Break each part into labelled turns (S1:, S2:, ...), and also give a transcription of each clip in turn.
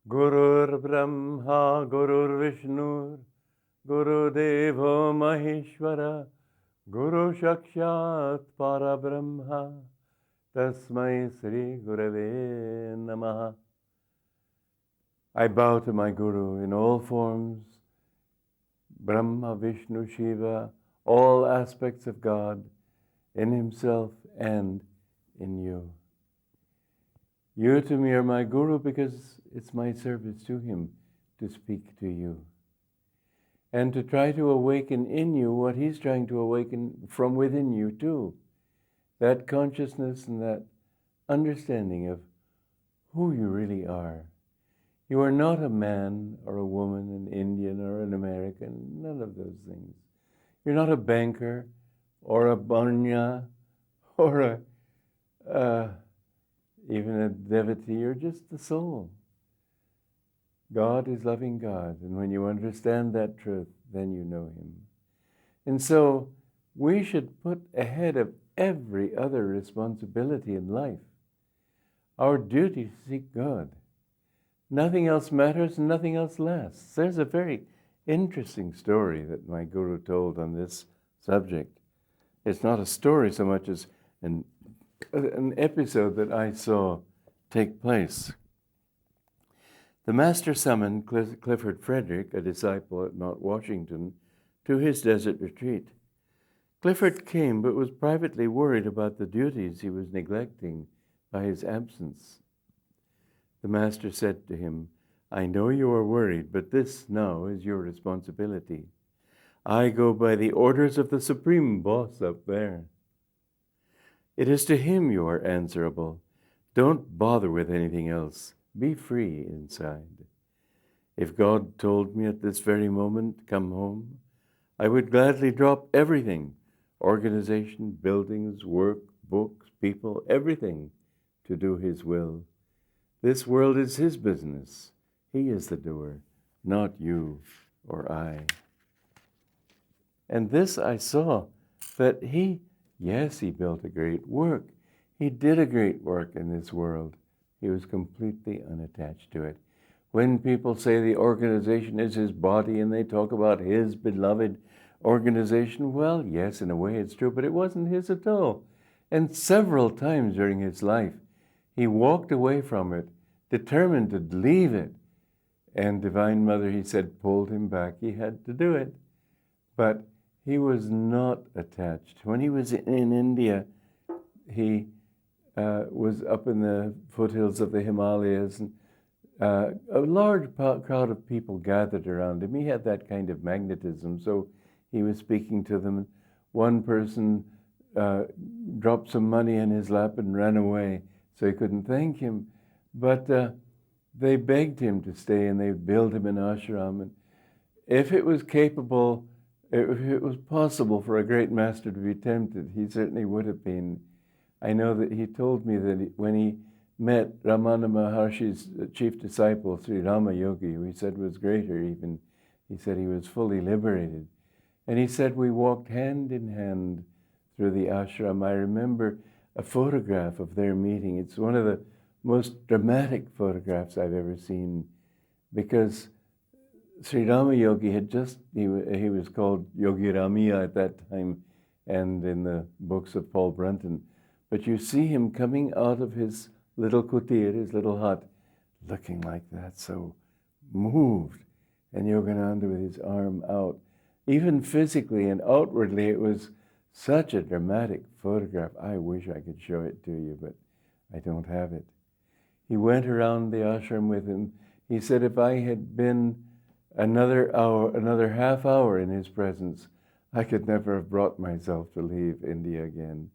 S1: Gurur Brahma, Gurur Vishnu, Guru Devo Maheshwara, Guru Sakshat Parabrahma, Tasmai Sri Gurave Namaha. I bow to my Guru in all forms, Brahma, Vishnu, Shiva, all aspects of God, in himself and in you. You to me are my Guru because it's my service to him to speak to you and to try to awaken in you what he's trying to awaken from within you too. That consciousness and that understanding of who you really are. You are not a man or a woman, an Indian or an American, none of those things. You're not a banker or a banya or even a devotee. You're just the soul. God is loving God, and when you understand that truth, then you know him. And so we should put ahead of every other responsibility in life our duty to seek God. Nothing else matters and nothing else lasts. There's a very interesting story that my Guru told on this subject. It's not a story so much as an episode that I saw take place. The Master summoned Clifford Frederick, a disciple at Mount Washington, to his desert retreat. Clifford came, but was privately worried about the duties he was neglecting by his absence. The Master said to him, I know you are worried, but this now is your responsibility. I go by the orders of the Supreme Boss up there. It is to him you are answerable. Don't bother with anything else. Be free inside. If God told me at this very moment, come home, I would gladly drop everything, organization, buildings, work, books, people, everything, to do his will. This world is his business. He is the doer, not you or I. And this I saw, that he built a great work. He did a great work in this world. He was completely unattached to it. When people say the organization is his body and they talk about his beloved organization, well, yes, in a way it's true, but it wasn't his at all. And several times during his life, he walked away from it, determined to leave it. And Divine Mother, he said, pulled him back. He had to do it. But he was not attached. When he was in India, he was up in the foothills of the Himalayas, and a large crowd of people gathered around him. He had that kind of magnetism, so he was speaking to them. One person dropped some money in his lap and ran away, so he couldn't thank him. But they begged him to stay, and they built him an ashram. And if it was capable, if it was possible for a great master to be tempted, he certainly would have been. I know that he told me that when he met Ramana Maharshi's chief disciple, Sri Rama Yogi, who he said was greater even, he said he was fully liberated. And he said we walked hand in hand through the ashram. I remember a photograph of their meeting. It's one of the most dramatic photographs I've ever seen, because Sri Rama Yogi had he was called Yogi Ramya at that time and in the books of Paul Brunton. But you see him coming out of his little kutir, his little hut, looking like that, so moved. And Yogananda with his arm out. Even physically and outwardly, it was such a dramatic photograph. I wish I could show it to you, but I don't have it. He went around the ashram with him. He said if I had been another hour, another half hour in his presence, I could never have brought myself to leave India again.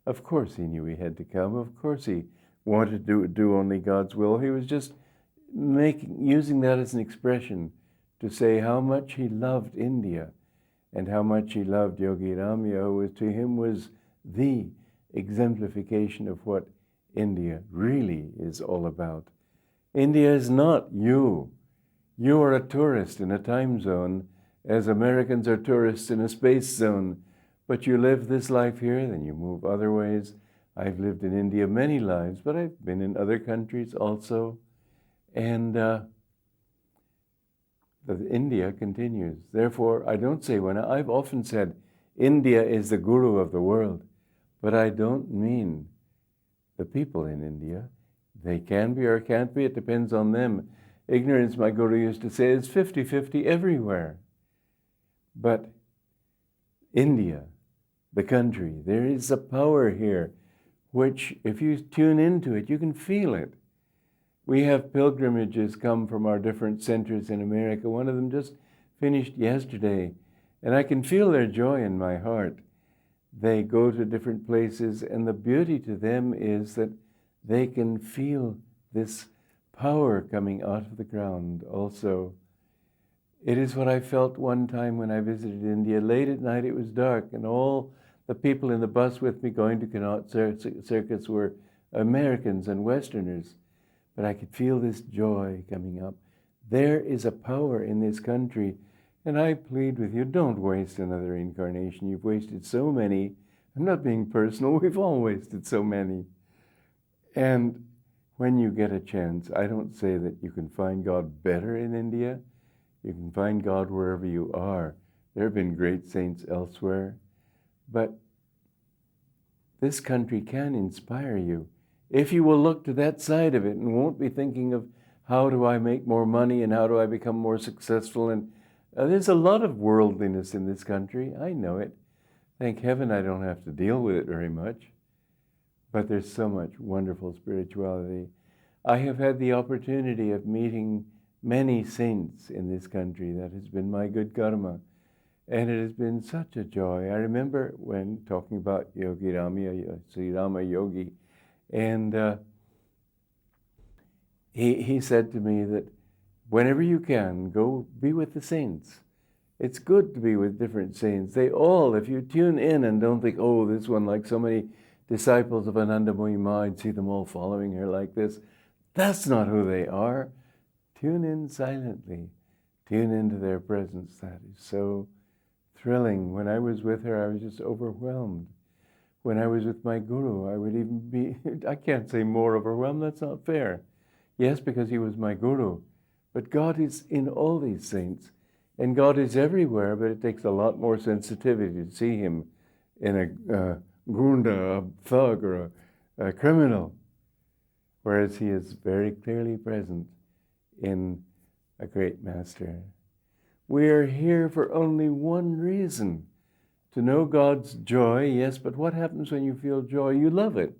S1: Of course he knew he had to come. Of course he wanted to do only God's will. He was just using that as an expression to say how much he loved India and how much he loved Yogi Ramya, who to him was the exemplification of what India really is all about. India is not you. You are a tourist in a time zone, as Americans are tourists in a space zone. But you live this life here, then you move other ways. I've lived in India many lives, but I've been in other countries also. And the India continues. Therefore, I don't say, I've often said, India is the guru of the world, but I don't mean the people in India. They can be or can't be, it depends on them. Ignorance, my guru used to say, is 50-50 everywhere. But India, the country, there is a power here which, if you tune into it, you can feel it. We have pilgrimages come from our different centers in America. One of them just finished yesterday, and I can feel their joy in my heart. They go to different places, and the beauty to them is that they can feel this power coming out of the ground also. It is what I felt one time when I visited India. Late at night, it was dark, and all the people in the bus with me going to Connaught Circus were Americans and Westerners. But I could feel this joy coming up. There is a power in this country, and I plead with you, don't waste another incarnation. You've wasted so many. I'm not being personal. We've all wasted so many. And when you get a chance, I don't say that you can find God better in India. You can find God wherever you are. There have been great saints elsewhere. But this country can inspire you if you will look to that side of it and won't be thinking of how do I make more money and how do I become more successful. And there's a lot of worldliness in this country. I know it. Thank heaven I don't have to deal with it very much. But there's so much wonderful spirituality. I have had the opportunity of meeting many saints in this country. That has been my good karma. And it has been such a joy. I remember when talking about Yogi Sri Rama Yogi, and he said to me that whenever you can, go be with the saints. It's good to be with different saints. They all, if you tune in and don't think, oh, this one, like so many disciples of Ananda Mahima, I'd see them all following her like this. That's not who they are. Tune in silently. Tune into their presence. That is so thrilling. When I was with her, I was just overwhelmed. When I was with my guru, I would even be, I can't say more overwhelmed, that's not fair. Yes, because he was my guru. But God is in all these saints. And God is everywhere, but it takes a lot more sensitivity to see him in a gunda, a thug, or a criminal. Whereas he is very clearly present in a great master. We are here for only one reason, to know God's joy, yes, but what happens when you feel joy? You love it.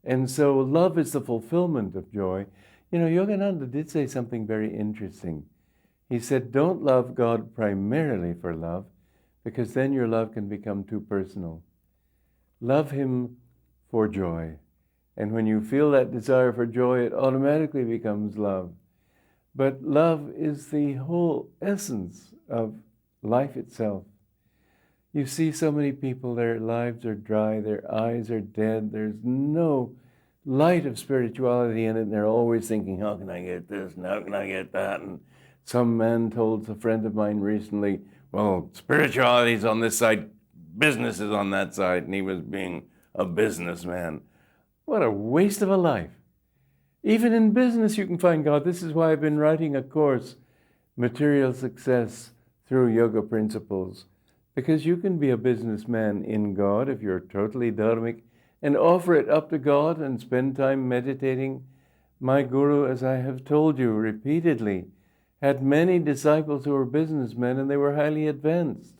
S1: And so love is the fulfillment of joy. You know, Yogananda did say something very interesting. He said, don't love God primarily for love, because then your love can become too personal. Love him for joy. And when you feel that desire for joy, it automatically becomes love. But love is the whole essence of life itself. You see so many people, their lives are dry, their eyes are dead, there's no light of spirituality in it, and they're always thinking, how can I get this, and how can I get that? And some man told a friend of mine recently, well, spirituality's on this side, business is on that side, and he was being a businessman. What a waste of a life. Even in business you can find God. This is why I've been writing a course, Material Success Through Yoga Principles, because you can be a businessman in God if you're totally dharmic and offer it up to God and spend time meditating. My guru, as I have told you repeatedly, had many disciples who were businessmen and they were highly advanced.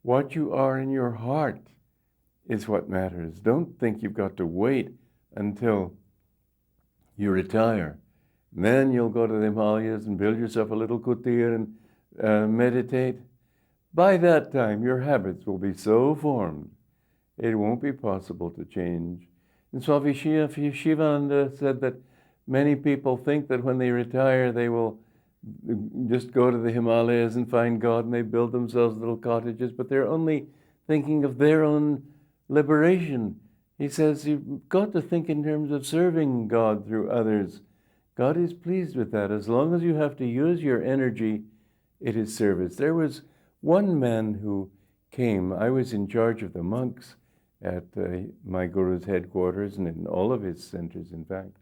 S1: What you are in your heart is what matters. Don't think you've got to wait until you retire. Then you'll go to the Himalayas and build yourself a little kutir and meditate. By that time, your habits will be so formed, it won't be possible to change. And Swami Shivananda said that many people think that when they retire, they will just go to the Himalayas and find God, and they build themselves little cottages, but they're only thinking of their own liberation. He says you've got to think in terms of serving God through others. God is pleased with that. As long as you have to use your energy, it is service. There was one man who came. I was in charge of the monks at my guru's headquarters and in all of his centers, in fact.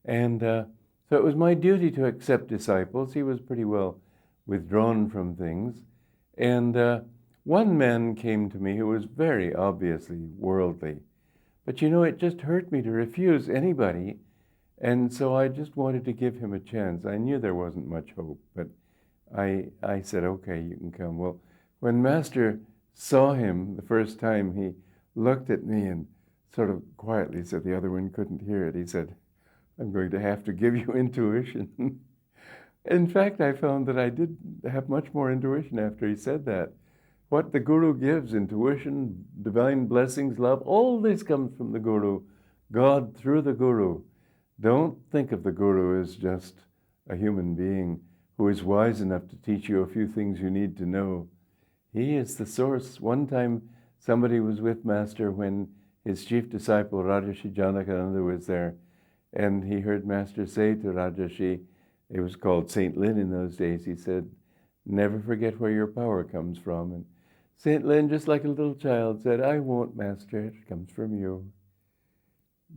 S1: And So it was my duty to accept disciples. He was pretty well withdrawn from things. And one man came to me who was very obviously worldly. But it just hurt me to refuse anybody. And so I just wanted to give him a chance. I knew there wasn't much hope, but I said, okay, you can come. Well, when Master saw him the first time, he looked at me and sort of quietly said, the other one couldn't hear it. He said, I'm going to have to give you intuition. In fact, I found that I did have much more intuition after he said that. What the Guru gives, intuition, divine blessings, love, all this comes from the Guru, God through the Guru. Don't think of the Guru as just a human being who is wise enough to teach you a few things you need to know. He is the source. One time, somebody was with Master when his chief disciple, Rajarshi Janakananda, was there, and he heard Master say to Rajarshi, it was called Saint Lin in those days, he said, never forget where your power comes from. And Saint Lin, just like a little child, said, I won't, Master, it comes from you.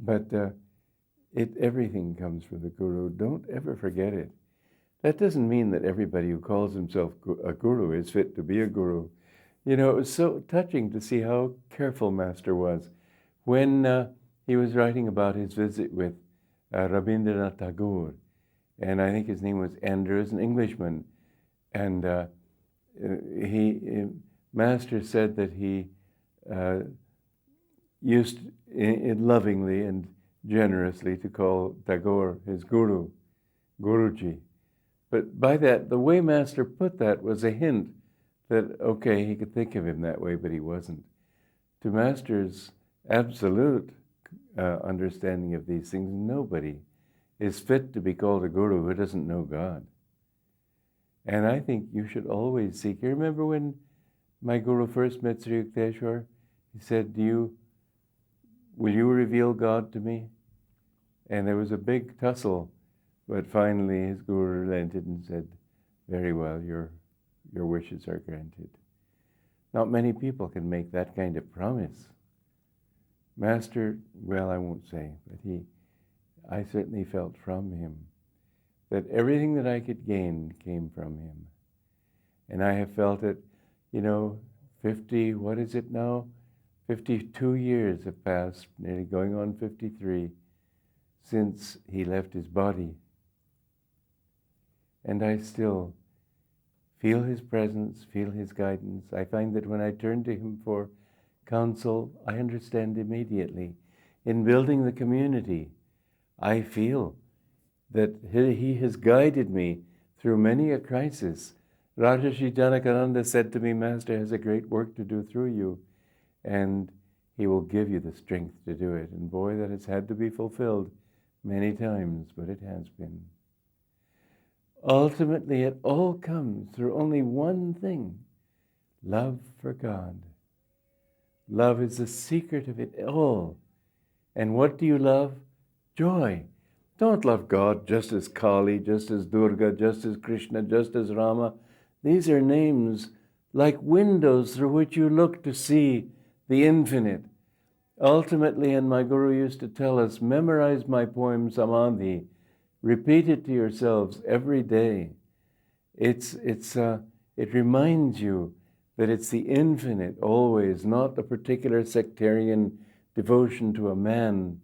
S1: But everything comes from the Guru. Don't ever forget it. That doesn't mean that everybody who calls himself a Guru is fit to be a Guru. It was so touching to see how careful Master was. When he was writing about his visit with Rabindranath Tagore, and I think his name was Andrew, an Englishman, and Master said that he used lovingly and generously to call Tagore his Guru, Guruji. But by that, the way Master put that was a hint that, okay, he could think of him that way, but he wasn't. To Master's absolute understanding of these things, nobody is fit to be called a Guru who doesn't know God. And I think you should always seek. You remember when my Guru first met Sri Yukteswar? He said, will you reveal God to me? And there was a big tussle, but finally his Guru relented and said, very well, your wishes are granted. Not many people can make that kind of promise. Master, well, I won't say, but I certainly felt from him that everything that I could gain came from him. And I have felt it, what is it now? 52 years have passed, nearly going on 53, since he left his body. And I still feel his presence, feel his guidance. I find that when I turn to him for counsel, I understand immediately. In building the community, I feel that he has guided me through many a crisis. Rajarshi Janakananda said to me, Master has a great work to do through you, and he will give you the strength to do it. And boy, that has had to be fulfilled many times, but it has been. Ultimately, it all comes through only one thing, love for God. Love is the secret of it all. And what do you love? Joy. Don't love God just as Kali, just as Durga, just as Krishna, just as Rama. These are names like windows through which you look to see the infinite. Ultimately, and my Guru used to tell us, memorize my poem Samadhi. Repeat it to yourselves every day. It reminds you that it's the infinite always, not a particular sectarian devotion to a man,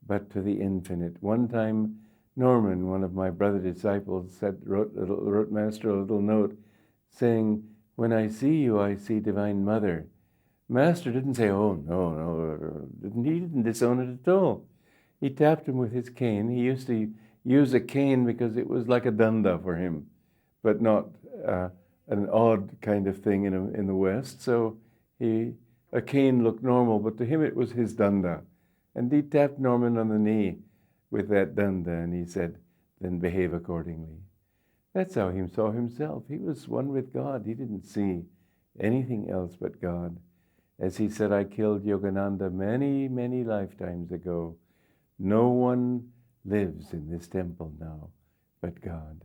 S1: but to the infinite. One time, Norman, one of my brother disciples, wrote Master a little note saying, when I see you, I see Divine Mother. Master didn't say, oh, no, he didn't disown it at all. He tapped him with his cane. He used to use a cane because it was like a danda for him, but not an odd kind of thing in the West. So a cane looked normal, but to him it was his danda. And he tapped Norman on the knee with that danda, and he said, then behave accordingly. That's how he saw himself. He was one with God. He didn't see anything else but God. As he said, I killed Yogananda many, many lifetimes ago. No one lives in this temple now but God.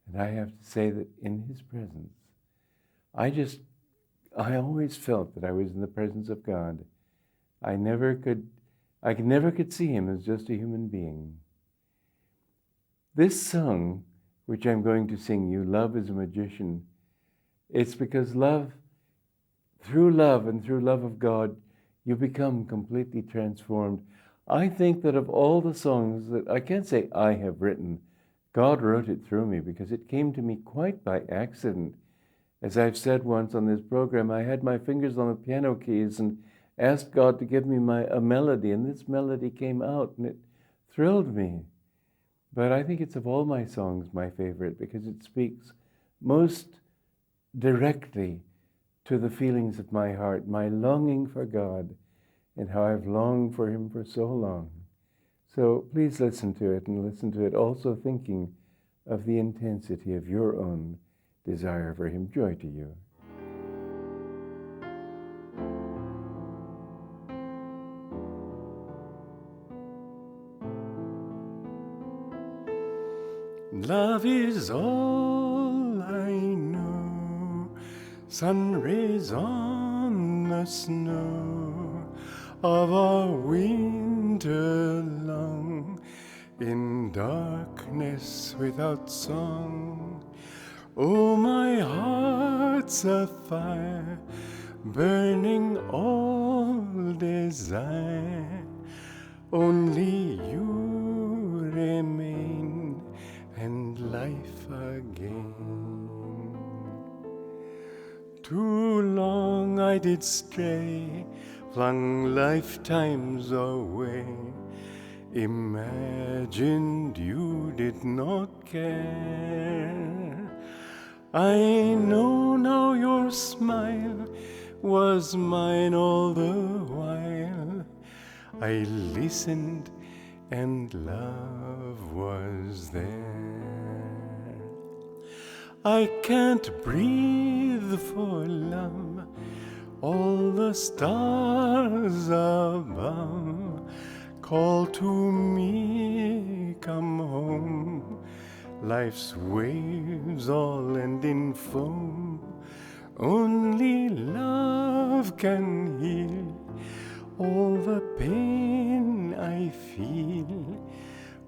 S1: And I have to say that in his presence, I always felt that I was in the presence of God. I never could see him as just a human being. This song, which I'm going to sing you, Love is a Magician, it's because through love and through love of God, you become completely transformed. I think that of all the songs that I can't say I have written, God wrote it through me because it came to me quite by accident. As I've said once on this program, I had my fingers on the piano keys and asked God to give me a melody, and this melody came out and it thrilled me. But I think it's of all my songs my favorite because it speaks most directly to the feelings of my heart, my longing for God, and how I've longed for Him for so long. So please listen to it, and listen to it also thinking of the intensity of your own desire for Him. Joy to you. Love is all I know, sun rays on the snow of our winter long, in darkness without song. Oh, my heart's a fire, burning all desire. Only you remain, and life again. Too long I did stray, flung lifetimes away, imagined you did not care. I know now your smile was mine all the while. I listened and love was there. I can't breathe for love, all the stars above call to me, come home. Life's waves all end in foam, only love can heal all the pain I feel.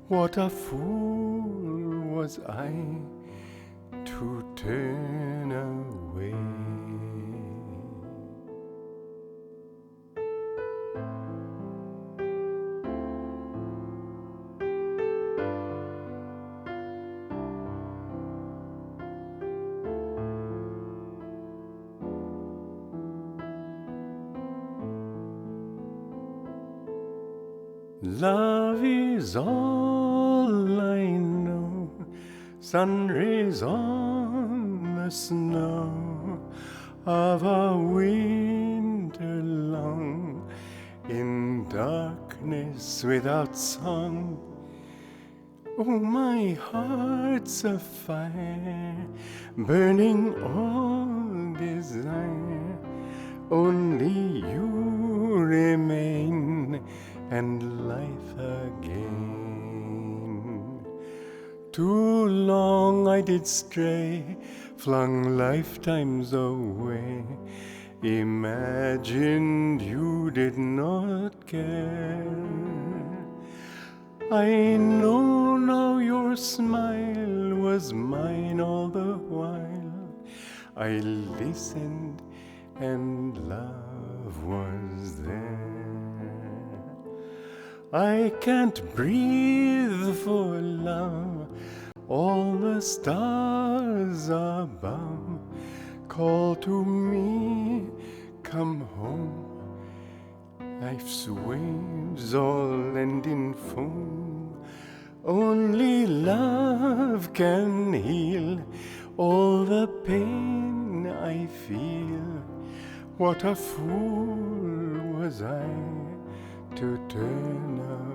S1: What a fool was I to turn away. Love is all I know, sun rays on the snow of a winter long, in darkness without song. Oh, my heart's a fire, burning all desire. Only you remain, and life again. Too long I did stray, flung lifetimes away, imagined you did not care. I know now your smile was mine all the while. I listened and love was there. I can't breathe for love, all the stars above call to me, come home. Life's waves all end in foam, only love can heal all the pain I feel. What a fool was I to turn away.